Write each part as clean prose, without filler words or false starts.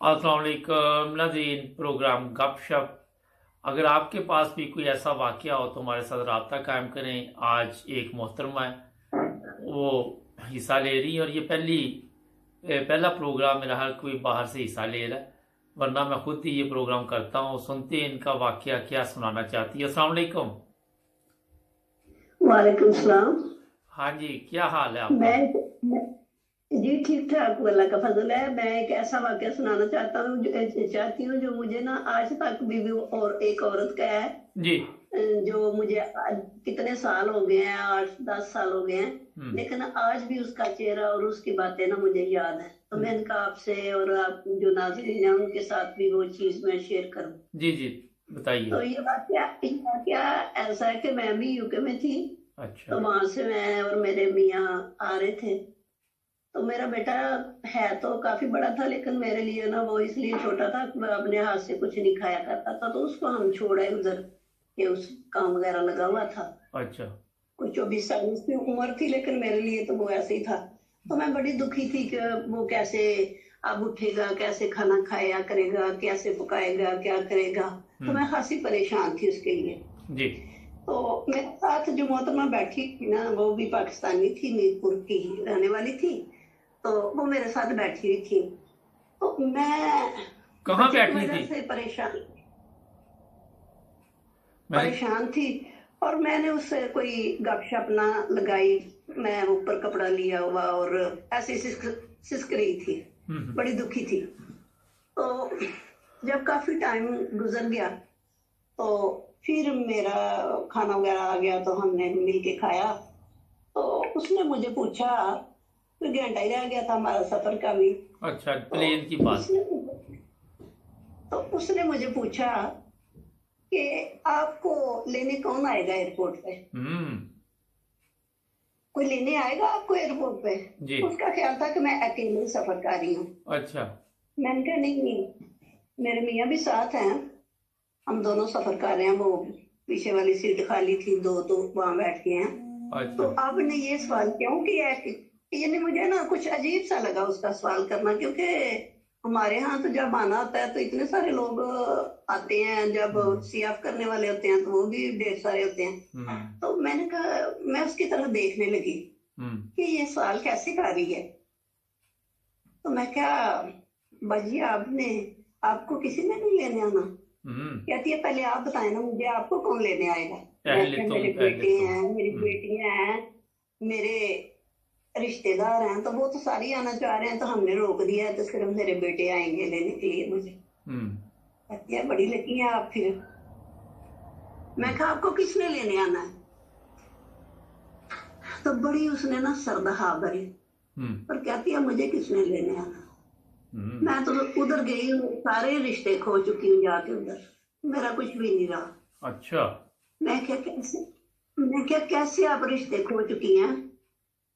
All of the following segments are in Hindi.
अस्सलाम वालेकुम नाज़रीन, प्रोग्राम गपशप। अगर आपके पास भी कोई ऐसा वाक़या हो तो हमारे साथ रब्ता कायम करें। आज एक मोहतरमा है, वो हिस्सा ले रही है और ये पहला प्रोग्राम मेरा हर कोई बाहर से हिस्सा ले रहा है, वरना मैं खुद ही ये प्रोग्राम करता हूँ। सुनते हैं इनका वाक़या क्या सुनाना चाहती है। अस्सलाम वालेकुम। वालेकुम सलाम। हाँ जी, क्या हाल है आपका? मैं जी ठीक ठाक, अल्लाह का फजल है। मैं एक ऐसा वाक्य सुनाना चाहती हूँ जो मुझे ना आज तक भी और एक औरत का है। जी। जो मुझे आज कितने साल हो गए हैं, 8-10 साल हो गए हैं, हम्म। लेकिन आज भी उसका चेहरा और उसकी बातें ना मुझे याद है। तो मैंने कहा आपसे और आप जो नाज़रीन हैं उनके साथ भी वो चीज मैं शेयर करूँ। जी जी, बताइए। तो ये वाक्य ऐसा है कि मैं भी यूके में थी। अच्छा। तो वहां से मैं और मेरे मियाँ आ रहे थे। तो मेरा बेटा है तो काफी बड़ा था, लेकिन मेरे लिए ना वो इसलिए छोटा था कि मैं अपने हाथ से कुछ नहीं खाया करता था, तो उसको हम छोड़े उधर। ये उस काम वगैरह लगा हुआ था। अच्छा। कोई 24 साल उसकी उम्र थी, लेकिन मेरे लिए तो वो ऐसे ही था। तो मैं बड़ी दुखी थी कि वो कैसे अब उठेगा, कैसे खाना खाया करेगा, कैसे पकाएगा, क्या करेगा। तो हम्म। मैं खासी परेशान थी उसके लिए। जी। तो मेरे साथ जो मोहतरमा बैठी थी ना, वो भी पाकिस्तानी थी, मीरपुर की ही रहने वाली थी। तो वो मेरे साथ बैठी हुई थी। तो मैं कहाँ बच्चे की बैठी वजह थी? से परेशान मैंने। परेशान थी। और मैंने उससे कोई गपशप ना लगाई। मैं ऊपर कपड़ा लिया हुआ और ऐसी सिसक रही थी। हम्म। बड़ी दुखी थी। तो जब काफी टाइम गुजर गया, तो फिर मेरा खाना वगैरह आ गया, तो हमने मिल के खाया। तो उसने मुझे पूछा, कोई घंटा ही रह गया था हमारा सफर का भी। अच्छा, तो प्लेन की बात है। उसने तो उसने मुझे पूछा कि आपको लेने कौन आएगा एयरपोर्ट पे। हम्म। कोई लेने आएगा आपको एयरपोर्ट पे। जी। उसका ख्याल था कि मैं अकेले सफर कर रही हूँ। अच्छा। मैंने कहा नहीं, मेरे मियाँ भी साथ हैं, हम दोनों सफर कर रहे हैं। वो पीछे वाली सीट खाली थी, दो तो वहां बैठ के हैं। तो अच्छा। आपने ये सवाल क्यों किया है यानी मुझे ना कुछ अजीब सा लगा उसका सवाल करना, क्योंकि हमारे यहाँ तो जब आना होता है तो इतने सारे लोग आते हैं। जब हम्म। सीएफ करने वाले होते हैं तो वो भी ढेर सारे होते हैं। हम्म। तो मैंने कहा, मैं उसकी तरफ देखने लगी हम्म। कि ये सवाल कैसे कर रही है। तो मैं क्या, बाजी आपने आपको किसी ने नहीं लेने आना। हम्म। कहती है पहले आप बताए ना मुझे, आपको कौन लेने आएगा। मैं पहले क्या, तुम, मेरे पहले बेटे तुम। हैं, मेरी बेटियां हैं, मेरे रिश्तेदार हैं, तो वो तो सारी आना चाह रहे हैं, तो हमने रोक दिया है, तो सिर्फ मेरे बेटे आएंगे लेने के लिए मुझे। हम्म। कहती है बड़ी लकी है आप फिर। मैं हम्म। कहा आपको किसने लेने आना है। तो बड़ी उसने ना सरदहा भरी, हम्म। पर कहती है मुझे किसने लेने आना। हम्म। मैं तो उधर गई हूँ, सारे रिश्ते खो चुकी हूँ जाके उधर, मेरा कुछ भी नहीं रहा। अच्छा। मैं क्या कैसे मैं क्या कैसे आप रिश्ते खो चुकी हैं।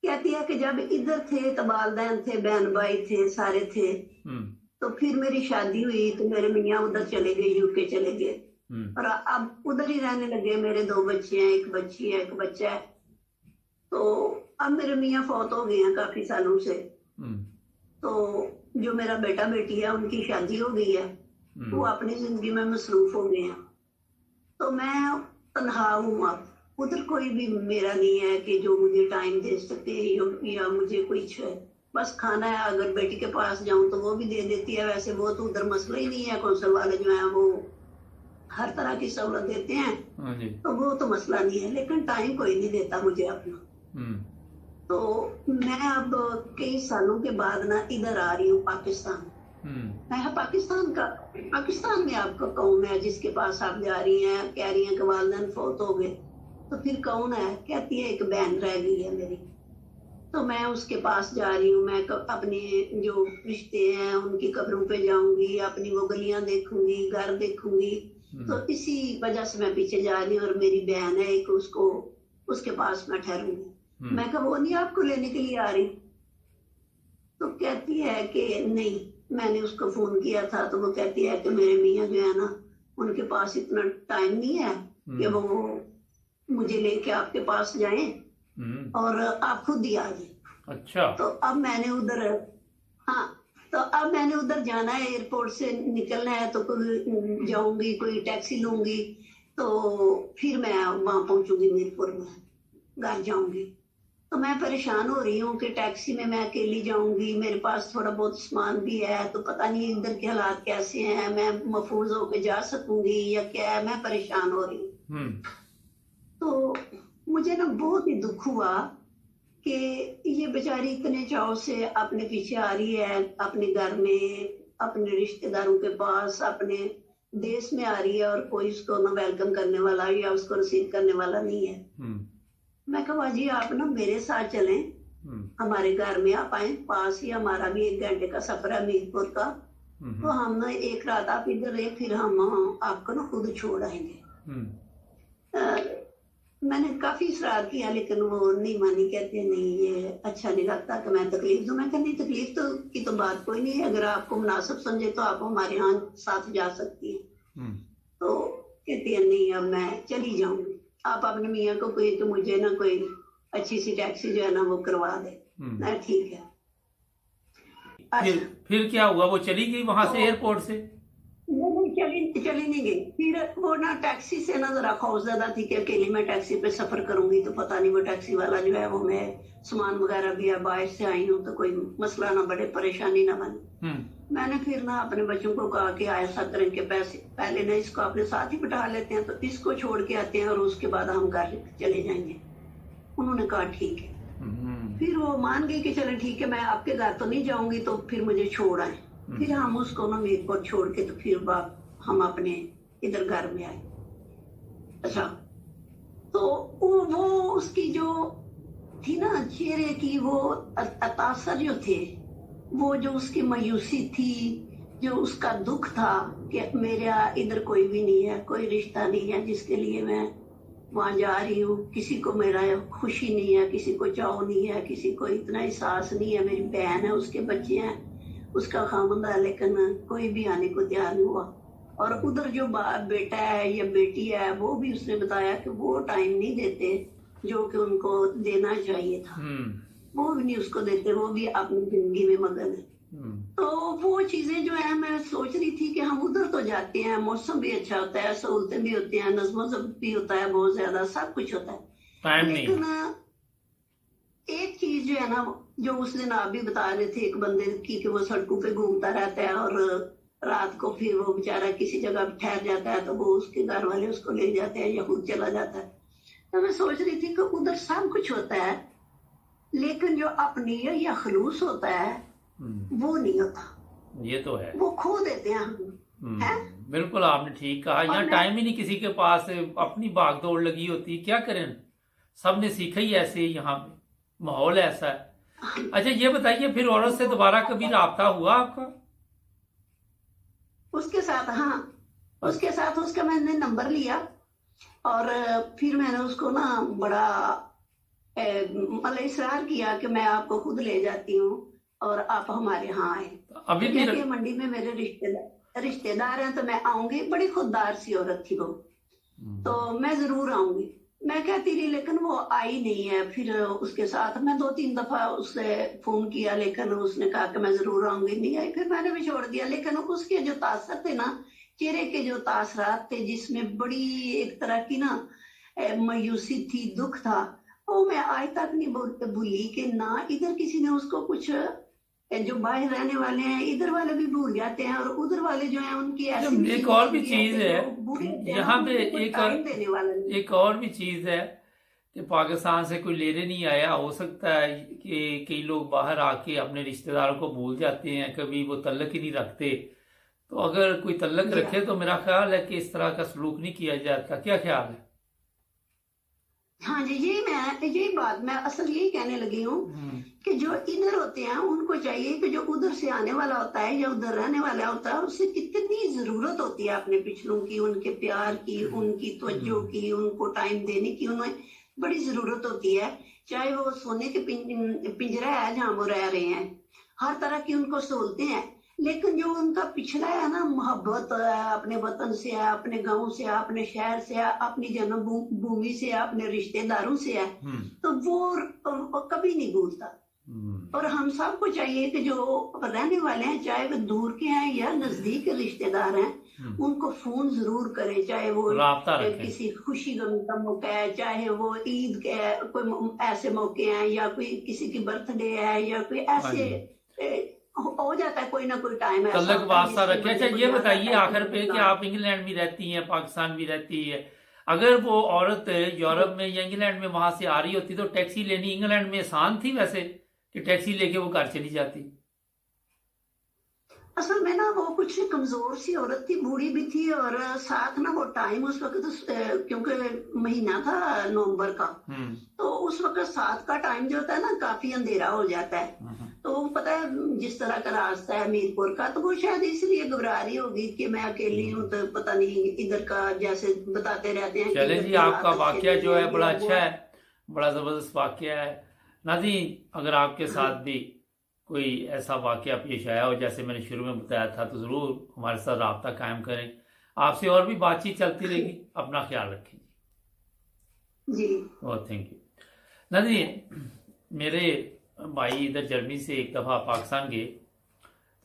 कहती है कि जब इधर थे तो वालदैन थे, बहन भाई थे, सारे थे। हम्म। तो फिर मेरी शादी हुई तो मेरे मियाँ उधर चले गए, यूके चले गए। हम्म। और अब उधर ही रहने लगे। मेरे दो बच्चे हैं, एक बच्ची है, एक बच्चा है। तो अब मेरे मियाँ फौत हो गए हैं काफी सालों से। हम्म। तो जो मेरा बेटा बेटी है उनकी शादी हो गई है, वो हम्म। अपनी जिंदगी में मसरूफ हो गए हैं। तो मैं तनहा हूँ अब। उधर कोई भी मेरा नहीं है कि जो मुझे टाइम दे सके या मुझे कुछ बस खाना है। अगर बेटी के पास जाऊं तो वो भी दे देती है, वैसे वो तो उधर मसला ही नहीं है। कौंसल वाले जो है वो हर तरह की सहूलत देते हैं, हाँ जी। तो वो तो मसला नहीं है, लेकिन टाइम कोई नहीं देता मुझे अपना। हम्म। तो मैं अब कई सालों के बाद ना इधर आ रही हूँ पाकिस्तान। हम्म। मैं पाकिस्तान में आपका कौन है जिसके पास आप जा रही हैं। कह रही हैं कि वालदैन फौत हो गए। तो फिर कौन है। कहती है एक बहन रह गई है मेरी। तो मैं उसके पास जा रही हूँ। मैं अपने जो रिश्ते हैं उनकी कब्रों पे जाऊंगी, अपनी वो गलियां देखूंगी, घर देखूंगी। हम्म। तो इसी वजह से मैं पीछे जा रही हूँ। और मेरी बहन है एक, उसको उसके पास मैं ठहरूंगी। हम्म। मैं कहा वो नहीं आपको लेने के लिए आ रही। तो कहती है कि नहीं, मैंने उसको फोन किया था। तो वो कहती है कि मेरे मियाँ जो है ना, उनके पास इतना टाइम नहीं है कि हम्म। वो मुझे लेके आपके पास जाएं, हम्म। और आप खुद ही आ जाए। अच्छा। तो अब मैंने उधर, हाँ, तो अब मैंने उधर जाना है, एयरपोर्ट से निकलना है, तो कोई जाऊंगी, कोई टैक्सी लूंगी, तो फिर मैं वहां पहुंचूंगी मीरपुर में, घर जाऊंगी। तो मैं परेशान हो रही हूँ कि टैक्सी में मैं अकेली जाऊंगी, मेरे पास थोड़ा बहुत सामान भी है, तो पता नहीं इधर के हालात कैसे हैं, मैं महफूज होकर जा सकूंगी या क्या है, मैं परेशान हो रही हूँ। तो मुझे ना बहुत ही दुख हुआ कि ये बेचारी इतने चाव से अपने पीछे आ रही है, अपने घर में, अपने रिश्तेदारों के पास, अपने देश में आ रही है, और कोई उसको ना वेलकम करने वाला या उसको रिसीव करने वाला नहीं है। मैं कहा जी आप ना मेरे साथ चलें, हमारे घर में आप आए, पास ही हमारा भी 1 घंटे का सफर है मीरपुर का, तो हम ना एक रात आप इधर रहे, फिर हम आपको ना खुद छोड़ आएंगे। मैंने काफी इशरार किया, लेकिन वो नहीं मानी, कहते नहीं ये अच्छा नहीं लगता कि मैं तकलीफ दूं। मैं कहती तकलीफ तो की तो बात कोई नहीं है, अगर आपको मुनासिब समझे तो आप हमारे यहाँ साथ जा सकती हैं। तो कहती है नहीं अब मैं चली जाऊंगी, आप अपने मियाँ को कोई कि मुझे ना कोई अच्छी सी टैक्सी जो है ना वो करवा दे। मैं ठीक है। फिर क्या हुआ, वो चली गई वहां से एयरपोर्ट से? चली नहीं गई। फिर वो ना टैक्सी से ना जरा खौफजदा थी कि अकेली मैं टैक्सी पे सफर करूंगी तो पता नहीं वो टैक्सी वाला जो है वो, मैं सामान वगैरह भी है, बाहर से आई हूँ तो कोई मसला ना बढ़े, परेशानी ना बने। मैंने फिर ना अपने बच्चों को कहा कि ऐसा करें के पैसे पहले ना इसको अपने साथ ही बिठा लेते हैं, तो इसको छोड़ के आते हैं और उसके बाद हम घर चले जाएंगे। उन्होंने कहा ठीक है। फिर वो मान गई कि चले ठीक है, मैं आपके घर तो नहीं जाऊंगी, तो फिर मुझे छोड़ आए। फिर हम उसको ना मीरपुर छोड़ के तो फिर हम अपने इधर घर में आए। अच्छा, तो वो उसकी जो थी ना चेहरे की वो अतासर जो थे, वो जो उसकी मायूसी थी, जो उसका दुख था कि मेरा इधर कोई भी नहीं है, कोई रिश्ता नहीं है जिसके लिए मैं वहां जा रही हूँ, किसी को मेरा खुशी नहीं है, किसी को चाव नहीं है, किसी को इतना एहसास नहीं है। मेरी बहन है, उसके बच्चे हैं, उसका खामद है, लेकिन कोई भी आने को तैयार नहीं हुआ। और उधर जो बेटा है या बेटी है, वो भी उसने बताया कि वो टाइम नहीं देते जो कि उनको देना चाहिए था, वो भी नहीं उसको देते, वो भी अपनी जिंदगी में मगन है। तो वो चीजें जो है, मैं सोच रही थी कि हम उधर तो जाते हैं, मौसम भी अच्छा होता है, सहूलतें भी होती हैं, नज़्म ज़ब्त भी होता है, बहुत ज्यादा सब कुछ होता है, लेकिन एक चीज जो है ना, जो उस दिन आप भी बता रहे थे एक बंदे की कि वो सड़कों पे घूमता रहता है और रात को फिर वो बेचारा किसी जगह ठहर जाता है, तो वो उसके घर वाले उसको ले जाते हैं या खुद चला जाता है। तो मैं सोच रही थी कि उधर सब कुछ होता है, लेकिन जो अपनी या खलूस होता है वो नहीं होता। ये तो है, वो खो देते हैं हम। है? बिल्कुल आपने ठीक कहा। यहाँ टाइम ही नहीं किसी के पास, अपनी भागदौड़ लगी होती है, क्या करें, सबने सीखा ही ऐसे, यहाँ पे माहौल ऐसा है। अच्छा ये बताइए, फिर औरत से दोबारा कभी राब्ता हुआ आपका? उसके साथ, हाँ, उसके साथ उसका मैंने नंबर लिया और फिर मैंने उसको ना बड़ा मतलब इसरार किया कि मैं आपको खुद ले जाती हूँ और आप हमारे यहाँ आए। अभी भी मंडी में मेरे रिश्तेदार हैं, तो मैं आऊंगी। बड़ी खुददार सी औरत थी वो, तो मैं जरूर आऊंगी, मैं कहती रही, लेकिन वो आई नहीं है। फिर उसके साथ मैं 2-3 दफा उससे फोन किया, लेकिन उसने कहा कि मैं जरूर आऊंगी, नहीं आई। फिर मैंने भी छोड़ दिया। लेकिन उसके जो तासर थे ना, चेहरे के जो तासरात थे, जिसमें बड़ी एक तरह की ना मायूसी थी, दुख था, वो मैं आज तक नहीं भूली कि ना इधर किसी ने उसको कुछ, जो बाहर रहने वाले हैं इधर वाले भी भूल जाते हैं, और उधर वाले जो हैं उनकी ऐसी एक और भी चीज है यहाँ पे, एक और भी चीज है कि पाकिस्तान से कोई लेने नहीं आया। हो सकता है कि कई लोग बाहर आके अपने रिश्तेदारों को भूल जाते हैं, कभी वो तल्लक ही नहीं रखते। तो अगर कोई तल्लक रखे तो मेरा ख्याल है कि इस तरह का सलूक नहीं किया जाता। क्या ख्याल है? हाँ जी, यही बात मैं असल यही कहने लगी हूँ कि जो इधर होते हैं उनको चाहिए कि जो उधर से आने वाला होता है या उधर रहने वाला होता है, उससे कितनी जरूरत होती है अपने पिछलों की, उनके प्यार की, उनकी तवज्जो की, उनको टाइम देने की, उन्हें बड़ी जरूरत होती है। चाहे वो सोने के पिंजरा है जहाँ वो रह रहे हैं, हर तरह की उनको सहूलतें हैं, लेकिन जो उनका पिछला है ना, मोहब्बत अपने वतन से है, अपने गांव से है, अपने शहर से है, अपनी जन्मभूमि से है, अपने रिश्तेदारों से है, तो वो कभी नहीं भूलता। और हम सबको चाहिए कि जो रहने वाले हैं, चाहे वो दूर के हैं या नजदीक के रिश्तेदार हैं, उनको फोन जरूर करें, चाहे वो राब्ता रखें। किसी खुशी गम का मौका है, चाहे वो ईद के कोई ऐसे मौके हैं, या कोई किसी की बर्थडे है, या कोई हाँ ऐसे जी, हो जाता है, कोई ना कोई टाइम ऐसा तल्लक होता है वास्ता जिसकी रखे। वजह अच्छा कोई ये आता बताइए है आखिर पे कि आप इंग्लैंड में रहती हैं, पाकिस्तान भी रहती है, अगर वो औरत यूरोप में या इंग्लैंड में वहां से आ रही होती तो टैक्सी लेनी इंग्लैंड में आसान थी वैसे, कि टैक्सी लेके वो घर चली जाती? असल में ना वो कुछ कमजोर सी औरत थी, बूढ़ी भी थी, और साथ ना वो टाइम उस वक्त क्योंकि महीना था नवंबर का, तो उस वक्त साथ का टाइम जो होता है ना, काफी अंधेरा हो जाता है। तो पता है जिस तरह का रास्ता है मीरपुर का, तो वो शायद इसलिए घबरा रही होगी कि मैं अकेली हूँ, तो पता नहीं इधर का जैसे बताते रहते हैं कि चले इधर जी, के आपका हालात अच्छे वाकया नहीं जो है है, बड़ा ये वो अच्छा है। है, बड़ा जबरदस्त वाकया है। नाज़रीन, अगर आपके हाँ साथ भी कोई ऐसा वाकया पेश आया हो जैसे मैंने शुरू में बताया था, तो ज़रूर हमारे साथ राब्ता कायम करें। आपसे और भी बातचीत चलती रहेगी। अपना ख्याल रखें जी। और थैंक यू। नाज़रीन, मेरे भाई इधर जर्मनी से एक दफ़ा पाकिस्तान गए,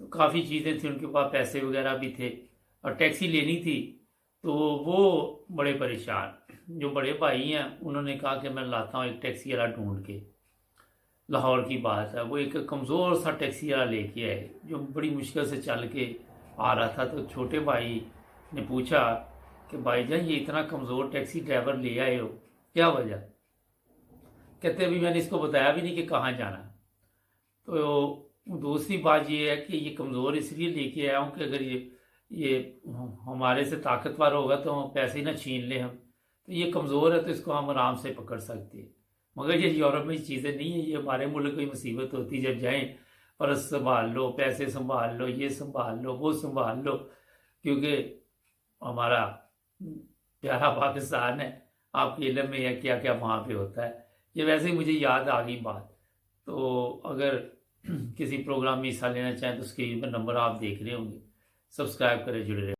तो काफ़ी चीज़ें थी उनके पास, पैसे वगैरह भी थे और टैक्सी लेनी थी, तो वो बड़े परेशान। जो बड़े भाई हैं उन्होंने कहा कि मैं लाता हूँ एक टैक्सी वाला ढूंढ के। लाहौर की बात है, वो एक कमज़ोर सा टैक्सी वाला लेके आए जो बड़ी मुश्किल से चल के आ रहा था। तो छोटे भाई ने पूछा कि भाईजान ये इतना कमज़ोर टैक्सी ड्राइवर ले आए हो, क्या वजह? कहते अभी मैंने इसको बताया भी नहीं कि कहाँ जाना है। तो दूसरी बात ये है कि ये कमज़ोर इसलिए लेके आया हूँ कि अगर ये हमारे से ताकतवर होगा तो हम पैसे ना छीन लें हम, तो ये कमज़ोर है तो इसको हम आराम से पकड़ सकते हैं। मगर ये यूरोप में चीज़ें नहीं है, ये हमारे मुल्क की मुसीबत होती है। जब जाएं पर्स संभाल लो, पैसे संभाल लो, ये संभाल लो, वो संभाल लो, क्योंकि हमारा प्यारा पाकिस्तान है। आपके इल्म में है क्या क्या वहाँ पे होता है। ये वैसे ही मुझे याद आ गई बात। तो अगर किसी प्रोग्राम में हिस्सा लेना चाहें तो स्क्रीन पर नंबर आप देख रहे होंगे, सब्सक्राइब करें, जुड़े रहें।